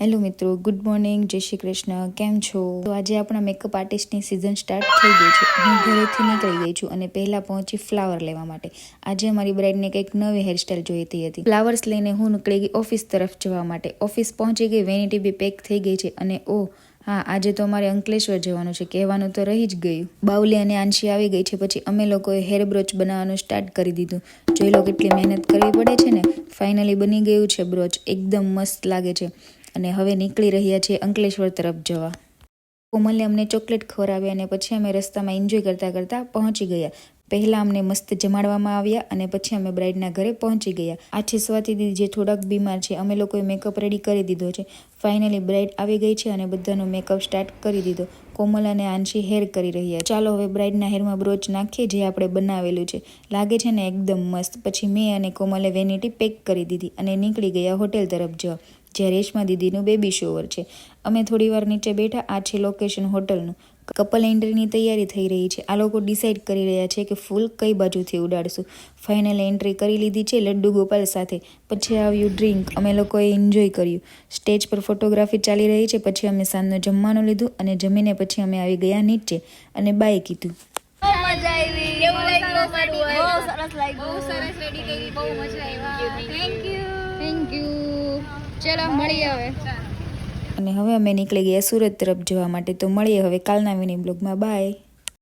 Hello મિત્રો, good morning, જય શ્રી કૃષ્ણ. કેમ છો? તો આજે આપણા મેકઅપ આર્ટિસ્ટની સિઝન સ્ટાર્ટ થઈ ગઈ છે. હું ઘરેથી નીકળી ગઈ છું અને પહેલા પહોંચી ફ્લાવર લેવા માટે. આજે અમારી બ્રાઇડને કંઈક નવી હેરસ્ટાઈલ જોઈતી હતી. ફ્લાવર્સ લઈને હું નીકળી ગઈ ઓફિસ તરફ જવા માટે. ઓફિસ પહોંચી ગઈ, વેનિટી બી પેક થઈ ગઈ છે અને હા, આજે તો અમારે અંકલેશ્વર જવાનું છે. કહેવાનું તો રહી જ ગયું. બાઉલી અને આંશી આવી ગઈ છે, પછી અમે લોકોએ હેર બ્રોચ બનાવવાનું સ્ટાર્ટ કરી દીધું. જોઈ લો કેટલી મહેનત કરવી પડે છે ને. ફાઇનલી બની ગયું છે બ્રોચ, એકદમ મસ્ત લાગે છે. અને હવે નીકળી રહ્યા છીએ અંકલેશ્વર તરફ જવા. કોમલે અમને ચોકલેટ ખવડાવી અને પછી અમે રસ્તામાં એન્જોય કરતા કરતા પહોંચી ગયા. પહેલા અમને મસ્ત જમાડવામાં આવ્યા અને પછી અમે બ્રાઇડના ઘરે પહોંચી ગયા. આ છે સ્વાતિ દીદી, જે થોડાક બીમાર છે. અમે લોકોએ મેકઅપ રેડી કરી દીધો છે. ફાઇનલી બ્રાઇડ આવી ગઈ છે અને બધાનો મેકઅપ સ્ટાર્ટ કરી દીધો. કોમલ અને આંશી હેર કરી રહ્યા. ચાલો હવે બ્રાઇડના હેરમાં બ્રોચ નાખીએ, જે આપણે બનાવેલું છે. લાગે છે ને એકદમ મસ્ત. પછી મેં અને કોમલે વેનિટી પેક કરી દીધી અને નીકળી ગયા હોટેલ તરફ જવા, જ્યાં રેશમા દીદીનું બેબી શોવર છે. અમે થોડી વાર નીચે બેઠા. આ છે લોકેશન હોટલનું. કપલ એન્ટ્રીની તૈયારી થઈ રહી છે. આ લોકો ડિસાઈડ કરી રહ્યા છે કે ફૂલ કઈ બાજુથી ઉડાડશું. ફાઇનલ એન્ટ્રી કરી લીધી છે લડ્ડુ ગોપાલ સાથે. પછી આવ્યું ડ્રિંક. અમે લોકોએ એન્જોય કર્યું. સ્ટેજ પર ફોટોગ્રાફી ચાલી રહી છે. પછી અમે સાંજનું જમવાનું લીધું અને જમીને પછી અમે આવી ગયા નીચે અને બાય કીધું. ચલો મળીએ હવે. અને હવે અમે નીકળી ગયા સુરત તરફ જવા માટે. તો મળીએ હવે કાલના મિની બ્લોગમાં. બાય.